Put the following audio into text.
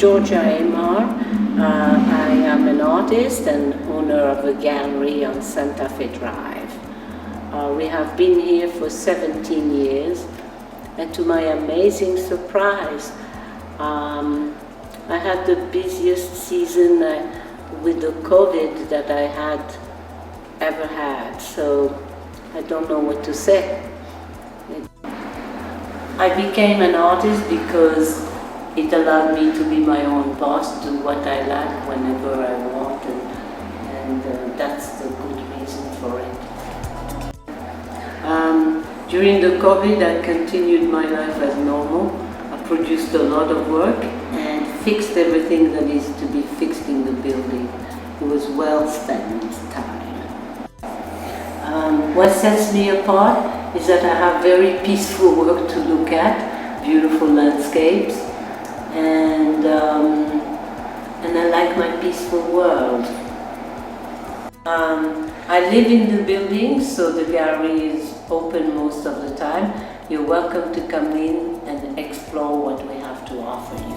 Georgia Amar. I am an artist and owner of a gallery on Santa Fe Drive. We have been here for 17 years, and to my amazing surprise, I had the busiest season with the COVID that I had ever had, so I don't know what to say. I became an artist because it allowed me to be my own boss, do what I like whenever I want, and that's the good reason for it. During the COVID, I continued my life as normal. I produced a lot of work and fixed everything that is to be fixed in the building. It was well spent time. What sets me apart is that I have very peaceful work to look at, beautiful landscapes, and I like my peaceful world. I live in the building, so the gallery is open most of the time. You're welcome to come in and explore what we have to offer you.